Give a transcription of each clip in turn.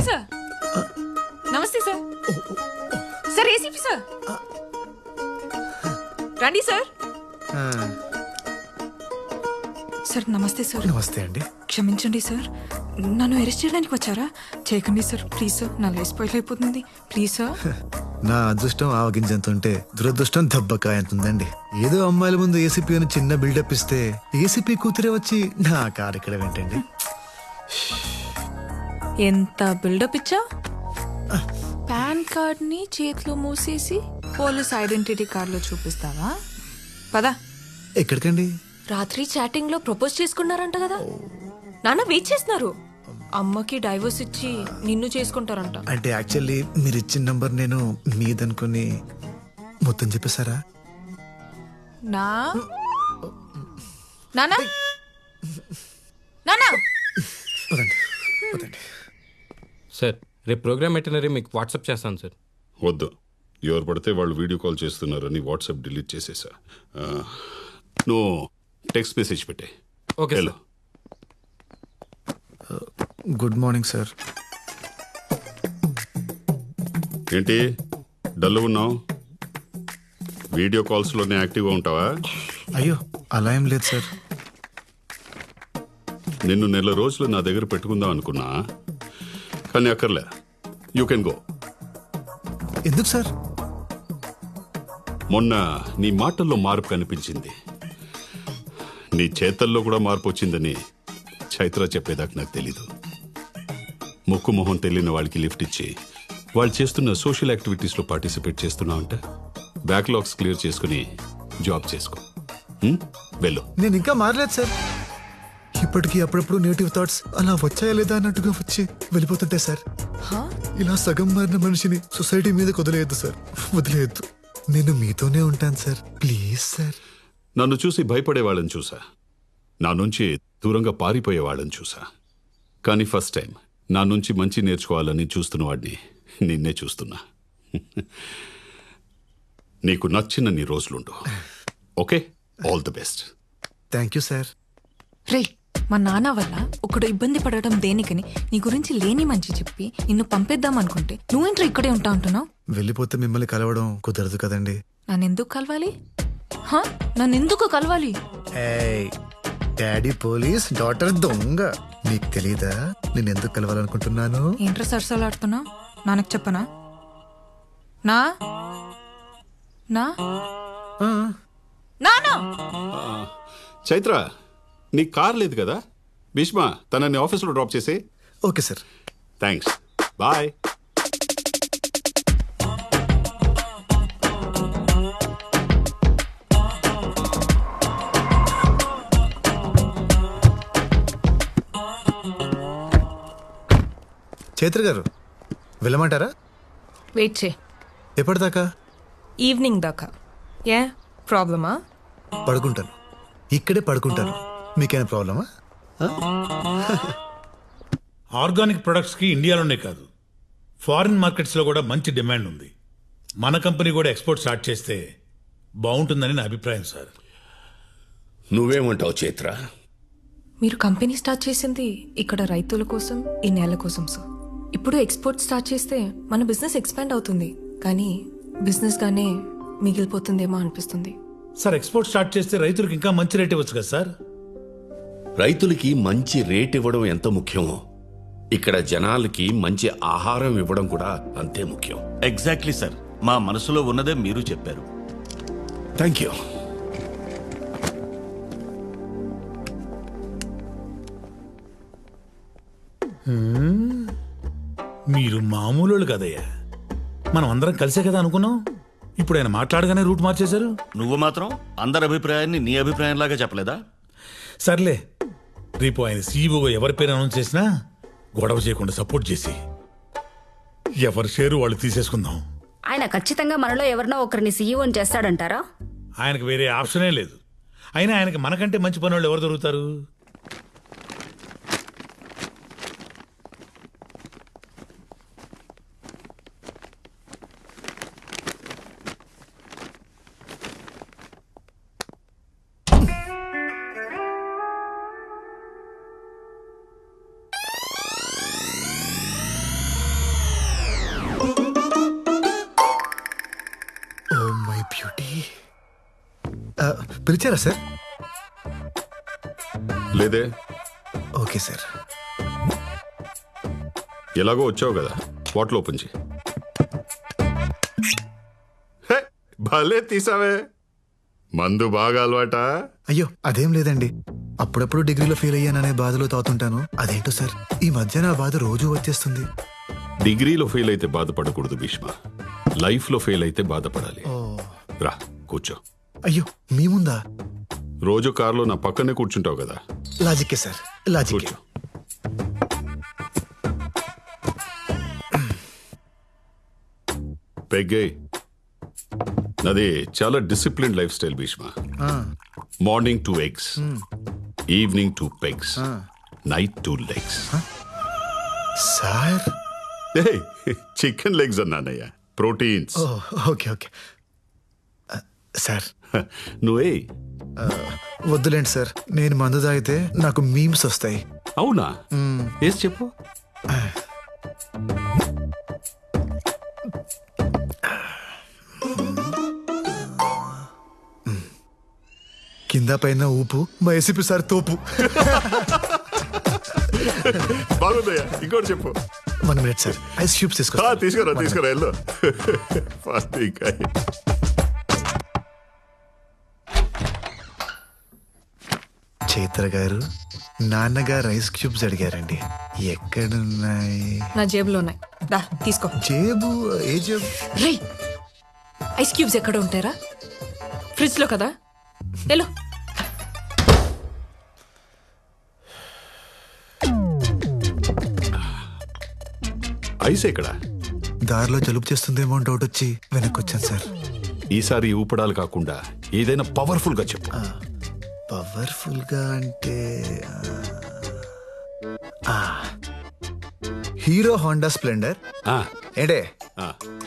Sir. నమస్తే sir. Sir ACP sir. రండి sir. Sir నమస్తే సార్. నమస్తే అండి. క్షమించండి సార్, నన్ను అరెస్ట్ చేయడానికి వచ్చారా? చేయకండి సార్, ప్లీజ్ సార్. నా లైఫ్ స్పాయిల్ అయిపోతుంది, ప్లీజ్ సార్. నా అదృష్టం ఆవగింజంత ఉంటే దురదృష్టం దెబ్బకాయ ఎంత ఉందండి. ఏదో అమ్మాయిల ముందు ఏసీపీ అని చిన్న బిల్డప్ ఇస్తే ఏసీపీ కూతురే వచ్చి నా కారు ఇక్కడ ఏంటండి? ఎంత బిల్డప్ ఇచ్చా? పాన్ కార్డ్ ని చేతిలో మూసేసి పోలీస్ ఐడెంటిటీ కార్డ్ లో చూపిస్తావా? పదా. ఎక్కడికండి? రాత్రి చాటింగ్ లో ప్రపోజ్ చేసుకున్నారంట కదా. నాన్న వెయిట్ చేస్తున్నారు. అమ్మకి డైవర్స్ ఇచ్చి నిన్ను చేసుకుంటారంట. అంటే యాక్చువల్లీ మీరు ఇచ్చిన నంబర్ నేను మీదనుకుని మొత్తం చెప్పేశారా? నానా సార్, రేపు ప్రోగ్రామ్ ఎటనరీ మీకు వాట్సాప్ చేస్తాను సార్. వద్దు, ఎవరు పడితే వాళ్ళు వీడియో కాల్ చేస్తున్నారని వాట్సాప్ డిలీట్ చేసేసా. నువ్వు టెక్స్ట్ మెసేజ్ పెట్టే. Okay. Hello, good morning sir. ఏంటి డల్ ఉన్నావు? వీడియో కాల్స్లోనే యాక్టివ్గా ఉంటావా? అయ్యో అలా ఏం లేదు సార్. నిన్ను నెల రోజులు నా దగ్గర పెట్టుకుందాం అనుకున్నా, కానీ అక్కర్లే. You can go. ఎందుకు సార్? మొన్న నీ మాటల్లో మార్పు కనిపించింది, నీ చేతల్లో కూడా మార్పు వచ్చిందని చైత్ర చెప్పేదాకా నాకు తెలీదు. ముక్కు మొహం తెలియని వాళ్ళకి లిఫ్ట్ ఇచ్చి వాళ్ళు చేస్తున్న సోషల్ యాక్టివిటీస్లో పార్టిసిపేట్ చేస్తున్నావు అంటే బ్యాక్లాగ్స్ క్లియర్ చేసుకుని జాబ్ చేసుకో. వెళ్ళు. నేను ఇంకా మారలేదు సార్. ఇప్పటికీ అప్పుడప్పుడు నెగిటివ్ థాట్స్ అలా వచ్చాయా లేదా అన్నట్టుగా వచ్చి వెళ్ళిపోతుంటాయి సార్. ఇలా సగం మారిన మనిషిని సొసైటీ మీద వదిలేయద్దు సార్, వదిలేయద్దు. నేను మీతోనే ఉంటాను సార్, ప్లీజ్ సార్. నన్ను చూసి భయపడే వాళ్ళని చూసా, నా నుంచి దూరంగా పారిపోయే వాళ్ళని చూసా, కానీ ఫస్ట్ టైం నా నుంచి మంచి నేర్చుకోవాలని చూస్తున్న వాడిని నిన్నే చూస్తున్నా. నీకు నచ్చిన నీ రోజులుండు. Okay, all the best. Thank you sir. రే, మా నాన్న వల్ల ఒకడు ఇబ్బంది పడటం దేనికని నీ గురించి లేని మంచి చెప్పి నిన్ను పంపేద్దాం అనుకుంటే నువ్వేంట్రా ఇక్కడే ఉంటా అంటున్నావు? వెళ్ళిపోతే మిమ్మల్ని కలవడం కుదరదు కదండి. నన్నెందుకు కలవాలి? నన్నెందుకు కలవాలి? డాడీ పోలీస్, డాటర్ దొంగ. నీకు తెలీదా నేను ఎందుకు కలవాలనుకుంటున్నాను? ఏంట్రా సరసాలాడుతున్నావు? నాన్నకు చెప్పనా? నా నా నానా చైత్ర, నీ కార్ లేదు కదా? భీష్మ తనని ఆఫీస్లో డ్రాప్ చేసే. Okay sir. Thanks, bye. Chaitra garu వెళ్ళమంటారా? వెయిట్ చే. ఎప్పటిదాకా? ఈవినింగ్ దాకా. ఏ ప్రాబ్లమా? పడుకుంటాను, ఇక్కడే పడుకుంటాను. మీకేమైనా ప్రాబ్లమా? ఆర్గానిక్ ప్రొడక్ట్స్కి ఇండియాలోనే కాదు, ఫారిన్ మార్కెట్స్లో కూడా మంచి డిమాండ్ ఉంది. మన కంపెనీ కూడా ఎక్స్పోర్ట్ స్టార్ట్ చేస్తే బాగుంటుందని నా అభిప్రాయం సార్. నువ్వేమంటావు చైత్ర? మీరు కంపెనీ స్టార్ట్ చేసింది ఇక్కడ రైతుల కోసం, ఈ నేల కోసం సార్. ఇప్పుడు ఎక్స్పోర్ట్ స్టార్ట్ చేస్తే మన బిజినెస్ ఎక్స్పాండ్ అవుతుంది, కానీ బిజినెస్ గానే మిగిలిపోతుందేమో అనిపిస్తుంది సార్. ఎక్స్పోర్ట్ స్టార్ట్ చేస్తే రైతులకు ఇంకా మంచి రేట్ ఇవ్వచ్చు కదా సార్? రైతులకి మంచి రేట్ ఇవ్వడం ఎంత ముఖ్యమో ఇక్కడ జనాలకి మంచి ఆహారం ఇవ్వడం కూడా అంతే ముఖ్యం. ఎగ్జాక్ట్లీ సార్, మా మనసులో ఉన్నదే మీరు చెప్పారు. Thank you. మీరు మామూలు కదయ్యా, మనం అందరం కలిసే కదా అనుకున్నాం. ఇప్పుడు ఆయన మాట్లాడగానే రూట్ మార్చేశారు. నువ్వు మాత్రం అందరి అభిప్రాయాన్ని నీ అభిప్రాయంలాగా చెప్పలేదా? సర్లే, రేపు ఆయన సీఈఓగా ఎవరి పేరు అనౌన్స్ చేసినా గొడవ చేయకుండా సపోర్ట్ చేసి ఎవరి షేరు వాళ్ళు తీసేసుకుందాం. ఆయన ఖచ్చితంగా మనలో ఎవరినో ఒకరిని సీఈఓని చేస్తాడంటారా? ఆయనకు వేరే ఆప్షనే లేదు. అయినా ఆయనకి మనకంటే మంచి పని వాళ్ళు ఎవరు దొరుకుతారు? పిలిచారా సార్? లేదే. Okay sir. ఎలాగో వచ్చావు కదా, బాటిల్ ఓపెన్ చేయి. భలే తీసావే. మందు బాగా అలవాటా? అయ్యో అదేం లేదండి, అప్పుడప్పుడు డిగ్రీలో ఫెయిల్ అయ్యాననే బాధలో తాగుతుంటాను. అదేంటో సార్ ఈ మధ్య నా బాధ రోజు వచ్చేస్తుంది. డిగ్రీలో ఫెయిల్ అయితే బాధపడకూడదు భీష్మ, లైఫ్లో ఫెయిల్ అయితే బాధపడాలి. రా కూర్చో. అయ్యో మీ ముందా? రోజు కారులో నా పక్కనే కూర్చుంటావు కదా. లాజిక్కే సార్, లాజిక్కే. కూర్చో. పెగ్గే, నాది చాలా discipline life style Bheeshma. Morning 2 eggs, evening 2 pegs, night 2 legs. Sir chicken legs అన్నానయ్యా, ప్రోటీన్స్. Okay okay sir. నువ్వే వద్దులేండి సార్, నేను మందు తాగితే నాకు మీమ్స్ వస్తాయి. అవునా? వేసి చెప్పు. కింద పైన ఊపు, మా ఏసీపీ సార్ తోపు. బాగుందయ్యా, ఇంకోటి చెప్పు. 1 minute సార్, ఐస్ క్యూబ్స్ తీసుకురా తీసుకురా వెళ్ళు. చైత్ర గారు, నాన్నగారు ఐస్ క్యూబ్స్ అడిగారండి. ఎక్కడున్నాయి? నా జేబులో ఉన్నాయి, దా తీసుకో. జేబు? ఏ జేబు? రే, ఐస్ క్యూబ్స్ ఎక్కడ ఉంటారా? ఫ్రిడ్జ్ లో కదా. హలో, ఐస్ ఎక్కడ? దారిలో జలుబు చేస్తుందేమో అని డౌట్ వచ్చి వెనక్కి వచ్చాను సార్. ఈసారి ఊపడాలు కాకుండా ఏదైనా పవర్ఫుల్ గా చెప్పు. పవర్ఫుల్ గా అంటే హీరో హోండా స్ప్లెండర్. ఏంటే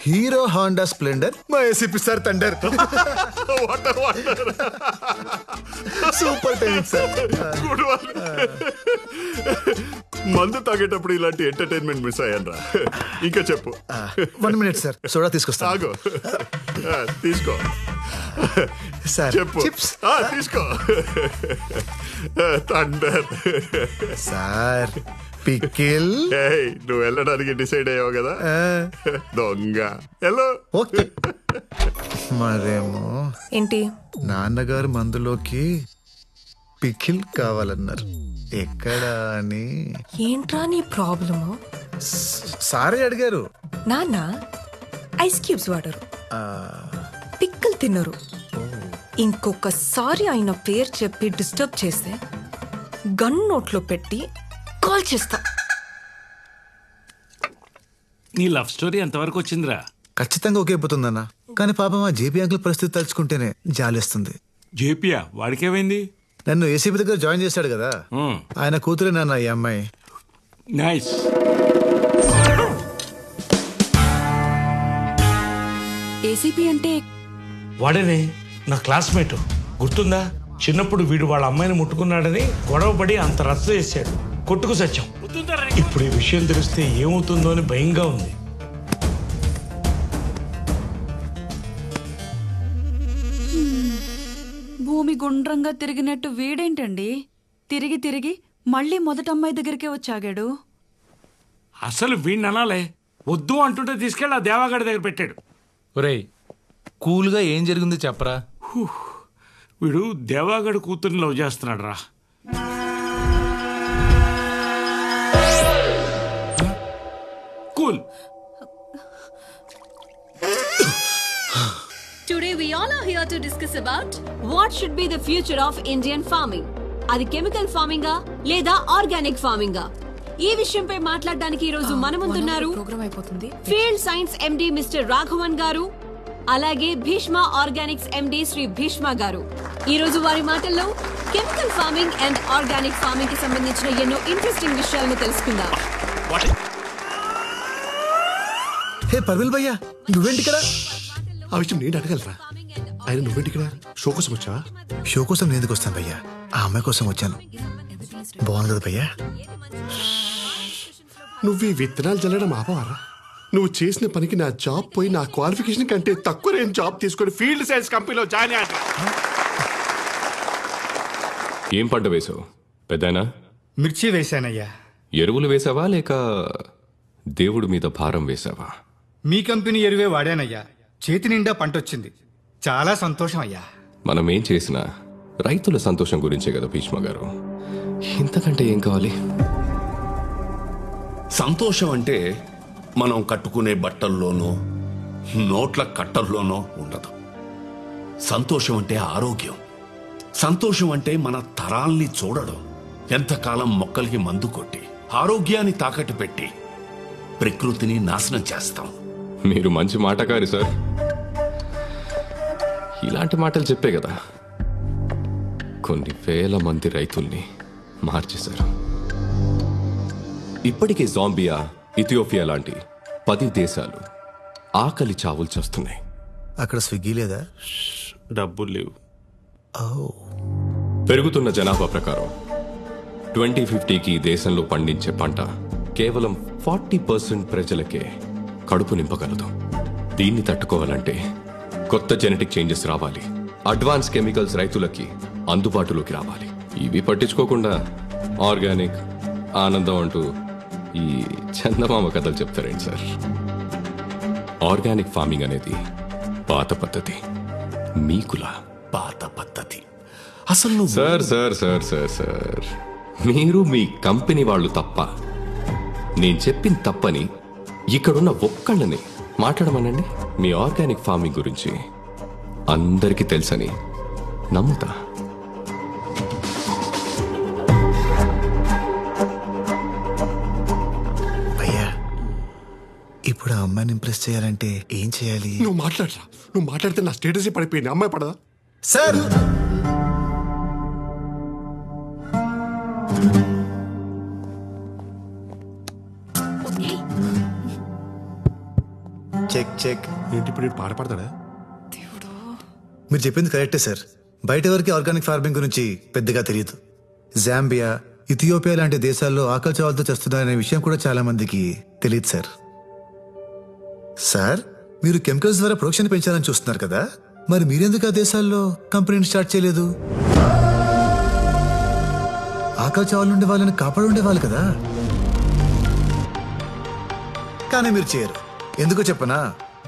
హీరో హోండా స్ప్లెండర్, మా ACP sir thunder. Super timing sir. మందు తాగేటప్పుడు ఇలాంటి ఎంటర్టైన్మెంట్ మిస్ అయ్యాను రా. ఇంకా చెప్పు. 1 minute సార్, సోడా తీసుకొస్తా. తాగు, తీసుకో సార్. చెప్పు. చిప్స్ తీసుకో. Thunder sir. పికిల్. నువ్వు వెళ్ళడానికి డిసైడ్ అయ్యావు కదా, దొంగ. హలో. ఓకే. మరేమో ఏంటి? నాన్నగారు మందులోకి పికిల్ కావాలన్నారు. ఎక్కడా అని. ఏంట్రా నీ ప్రాబ్లము? సారే అడిగారు. నాన్న ఐస్ క్యూబ్స్ వాడరు, పిక్కలు తినరు. ఇంకొకసారి ఆయన పేరు చెప్పి డిస్టర్బ్ చేస్తే గన్ నోట్లో పెట్టి కాల్ చేస్తా. నీ లవ్ స్టోరీ ఎంతవరకు వచ్చిందిరా? ఖచ్చితంగా ఒకే పోతుందన్న, కానీ పాపం ఆ జేపీ అంకుల్ పరిస్థితి తలుచుకుంటేనే జాలేస్తుంది. జేపీయా? వాడికేమైంది? నన్ను ఏసీపీ దగ్గర జాయిన్ చేశాడు కదా, ఆయన కూతురే నాన్న ఈ అమ్మాయి. నైస్. ఏసీపీ అంటే వాడేనే నా క్లాస్మేట్, గుర్తుందా? చిన్నప్పుడు వీడు వాళ్ళ అమ్మాయిని ముట్టుకున్నాడని గొడవపడి అంత రచ్చ చేశాడు, కొట్టుకు సచ్చాం. ఇప్పుడు ఈ విషయం తెలిస్తే ఏమవుతుందో అని భయంగా ఉంది. భూమి గుండ్రంగా తిరిగినట్టు వీడేంటండి తిరిగి తిరిగి మళ్ళీ మొదటి అమ్మాయి దగ్గరికే వచ్చాగాడు? అసలు వీడిని అనాలే, వద్దు అంటుంటే తీసుకెళ్ళి ఆ దేవాగడి దగ్గర పెట్టాడు. ఒరేయ్, కూల్గా ఏం జరిగిందో చెప్పరా. వీడు దేవాగడి కూతుర్ని లవ్ చేస్తున్నాడు రా. Cool. Today we all are here to discuss about what should be the future of Indian farming. అది కెమికల్ ఫార్మింగా లేదా ఆర్గానిక్ ఫార్మింగా? ఈ విషయంపై మాట్లాడడానికి ఈ రోజు మన ముందున్నారు field science MD mister Raghavan గారు, అలాగే భీష్మ ఆర్గానిక్స్ ఎండి శ్రీ భీష్మ గారు. ఈ రోజు వారి మాటల్లో chemical farming and organic farming కి సంబంధించిన ఎన్నో ఇంట్రెస్టింగ్ విషయాలను తెలుసుకుందాం. హే పర్విల్ భయ్యా, నువ్వేంటి ఇక్కడ? ఆ విషయం నేను అడగలరా? ఆయన నువ్వేంటి ఇక్కడ? షో కోసం వచ్చావా? షో కోసం నేను ఎందుకు వస్తాను భయ్యా, ఆ అమ్మాయి కోసం వచ్చాను. బాగుంది కదా భయ్యా? నువ్వు ఈ విత్తనాలు చల్లడం ఆపవారా? నువ్వు చేసిన పనికి నా జాబ్ పోయి నా క్వాలిఫికేషన్ కంటే తక్కువ నేను జాబ్ తీసుకొని ఫీల్డ్ సైన్స్ కంపెనీలో జాయిన్ అయ్యా. ఏం పంట వేసావు పెద్దనా? మిర్చి వేశానయ్యా. ఎరువులు వేసావా లేక దేవుడి మీద భారం వేసావా? మీ కంపెనీ ఎరువే వాడానయ్యా. చేతి నిండా పంటొచ్చింది. చాలా సంతోషం అయ్యా. మనం ఏం చేసినా రైతుల సంతోషం గురించే కదా భీష్మ గారు. ఇంతకంటే ఏం కావాలి? సంతోషం అంటే మనం కట్టుకునే బట్టల్లోనో నోట్ల కట్టల్లోనో ఉండదు. సంతోషం అంటే ఆరోగ్యం. సంతోషం అంటే మన తరాల్ని చూడడం. ఎంతకాలం మొక్కలకి మందు కొట్టి ఆరోగ్యాన్ని తాకట్టు పెట్టి ప్రకృతిని నాశనం చేస్తాం. మీరు మంచి మాటకారి సార్. ఇలాంటి మాటలు చెప్పే కదా కొన్ని వేల మంది రైతుల్ని మార్చేశారు. ఇప్పటికే జాంబియా, ఇథియోపియా లాంటి 10 దేశాలు ఆకలి చావులు చేస్తున్నాయి. అక్కడ స్విగ్గీ లేదా? డబ్బులు లేవు. పెరుగుతున్న జనాభా ప్రకారం 2050కి దేశంలో పండించే పంట కేవలం 40% ప్రజలకే కడుపు నింపగలదు. దీన్ని తట్టుకోవాలంటే కొత్త జెనెటిక్ చేంజెస్ రావాలి. అడ్వాన్స్ కెమికల్స్ రైతులకి అందుబాటులోకి రావాలి. ఇవి పట్టించుకోకుండా ఆర్గానిక్, ఆనందం అంటూ ఈ చందమామ కథలు చెప్తారేంటి సార్? ఆర్గానిక్ ఫార్మింగ్ అనేది పాత పద్ధతి, మీకులా పాత పద్ధతి. అసలు sir sir sir sir sir మీరు మీ కంపెనీ వాళ్ళు తప్ప, నేను చెప్పింది తప్పని ఇక్కడున్న ఒక్కళ్ళని మాట్లాడమనండి. మీ ఆర్గానిక్ ఫార్మింగ్ గురించి అందరికీ తెలుసని నమ్ముతా. అయ్యా, ఇప్పుడు ఆ అమ్మాయిని ఇంప్రెస్ చేయాలంటే ఏం చేయాలి? నువ్వు మాట్లాడరా. నువ్వు మాట్లాడితే నా స్టేటస్ పడిపోయింది. అమ్మాయి పడదా? Sir check check. ఏంటి ఇప్పుడు పాడపడతాడా? మీరు చెప్పింది కరెక్టే సార్. బయట వరకు ఆర్గానిక్ ఫార్మింగ్ గురించి పెద్దగా తెలియదు. జాంబియా, ఇథియోపియా లాంటి దేశాల్లో ఆకలి చావులతో చేస్తున్నారనే విషయం కూడా చాలా మందికి తెలియదు సార్. సార్, మీరు కెమికల్స్ ద్వారా ప్రొడక్షన్ పెంచాలని చూస్తున్నారు కదా, మరి మీరెందుకు ఆ దేశాల్లో కంపెనీని స్టార్ట్ చేయలేదు? ఆకలి చావులు ఉండే వాళ్ళని కాపాడుండే వాళ్ళు కదా. కానీ మీరు చేయరు. ఎందుకో చెప్పనా?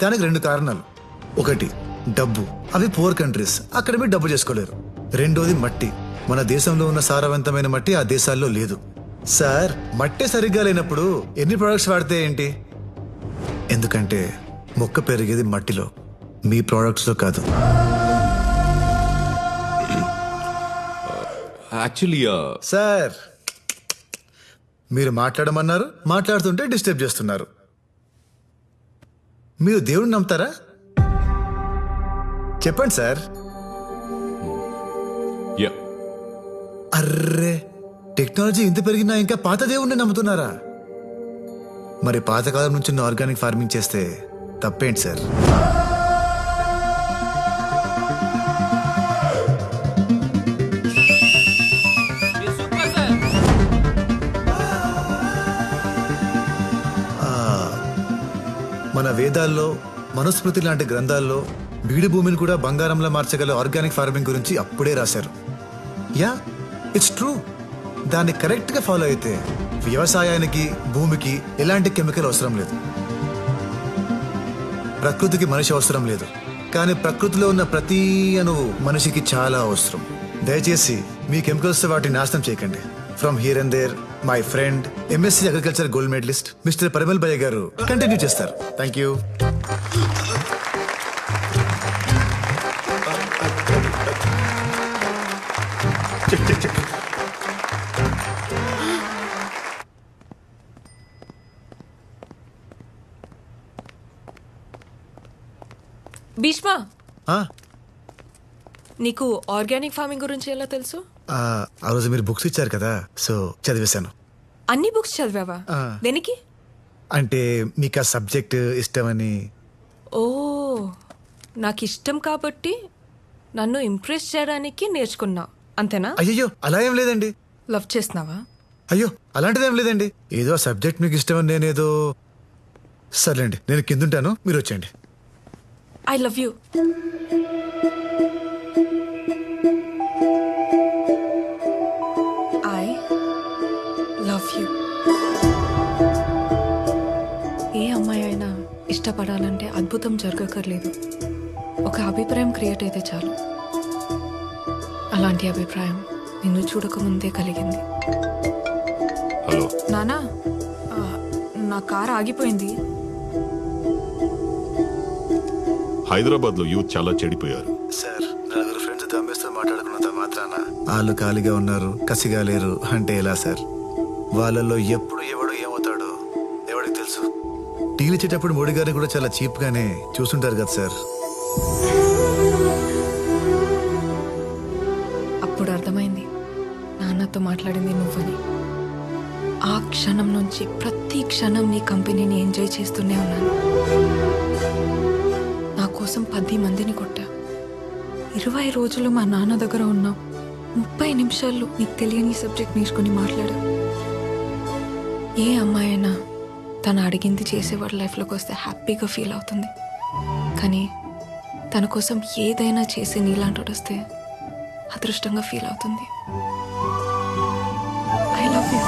దానికి 2 కారణాలు. ఒకటి డబ్బు. అవి పూర్ కంట్రీస్, అక్కడ మీరు డబ్బు చేసుకోలేరు. రెండోది మట్టి. మన దేశంలో ఉన్న సారవంతమైన మట్టి ఆ దేశాల్లో లేదు. సార్, మట్టి సరిగ్గా లేనప్పుడు ఎన్ని ప్రొడక్ట్స్ వాడితే ఏంటి? ఎందుకంటే మొక్క పెరిగేది మట్టిలో, మీ ప్రొడక్ట్స్ లో కాదు. యాక్చువల్లీ సార్, మీరు మాట్లాడమన్నారు, మాట్లాడుతుంటే డిస్టర్బ్ చేస్తున్నారు. మీరు దేవుడిని నమ్ముతారా? చెప్పండి సార్. అర్రే, టెక్నాలజీ ఇంత పెరిగినా ఇంకా పాత దేవుణ్ణి నమ్ముతున్నారా? మరి పాతకాలం నుంచి ఆర్గానిక్ ఫార్మింగ్ చేస్తే తప్పేంటి సార్? మన వేదాల్లో, మనుస్మృతి లాంటి గ్రంథాల్లో బీడు భూమిని కూడా బంగారంలా మార్చగల ఆర్గానిక్ ఫార్మింగ్ గురించి అప్పుడే రాశారు. Yeah, it's true. దాన్ని కరెక్ట్ గా ఫాలో అయితే వ్యవసాయానికి, భూమికి ఎలాంటి కెమికల్ అవసరం లేదు. ప్రకృతికి మనిషి అవసరం లేదు. కానీ ప్రకృతిలో ఉన్న ప్రతి అణువు మనిషికి చాలా అవసరం. దయచేసి మీ కెమికల్స్ వాటిని నాశనం చేయకండి. From here and there, my friend MSc agriculture gold medalist mister Parimal భయ్య గారు కంటిన్యూ చేస్తారు. Thank you. భీష్మ, నీకు ఆర్గానిక్ ఫార్మింగ్ గురించి ఎలా తెలుసు? ఆ రోజు మీరు బుక్స్ ఇచ్చారు కదా, సో చదివేశాను. అన్ని బుక్స్ చదివావా? దేనికి? అంటే మీకు ఆ సబ్జెక్ట్ ఇష్టమని. ఓ, నాకు ఇష్టం కాబట్టి నన్ను ఇంప్రెస్ చేయడానికి నేర్చుకున్నా, అంతేనా? అయ్యో, అలా ఏం లేదండి. లవ్ చేస్తున్నావా? అయ్యో, అలాంటిదేం లేదండి. ఏదో సబ్జెక్ట్ మీకు ఇష్టమని నేనేదో. సర్లేండి, నేను కిందుంటాను, మీరు వచ్చేయండి. I love you. ఇష్టపడాలంటే అద్భుతం జరగక్కర్లేదు, ఒక అభిప్రాయం క్రియేట్ అయితే చాలు. అలాంటి అభిప్రాయం నిన్ను చూడకముందే కలిగింది. హలో నానా, నా కారు ఆగిపోయింది. హైదరాబాద్ లో యూత్ చాలా చెడిపోయారు. సార్, నలుగురు ఫ్రెండ్స్ దమ్మేస్తూ మాట్లాడుకున్నంత మాత్రాన వాళ్ళు ఖాళీగా ఉన్నారు, కసిగా లేరు అంటే ఎలా సార్? వాళ్ళల్లో ఎప్పుడు ఎవడు ఏమవుతాడో ఎవడికి తెలుసు. టీలు ఇచ్చేటప్పుడు మోడీ గారిని కూడా చాలా చీప్ గానే చూస్తుంటారు కదా సార్. అప్పుడు అర్థమైంది నాన్నతో మాట్లాడింది నువ్వని. ఆ క్షణం నుంచి ప్రతి క్షణం నీ కంపెనీని ఎంజాయ్ చేస్తూనే ఉన్నాను. నా కోసం 10 మందిని కొట్టా. 20 రోజులు మా నాన్న దగ్గర ఉన్నావు. 30 నిమిషాల్లో నీకు తెలియని సబ్జెక్ట్ నేర్చుకుని మాట్లాడా. ఏ అమ్మాయి అయినా తను అడిగింది చేసేవాడి లైఫ్లోకి వస్తే హ్యాపీగా ఫీల్ అవుతుంది. కానీ తన కోసం ఏదైనా చేసి నీలాంటి వస్తే అదృష్టంగా ఫీల్ అవుతుంది. I love you.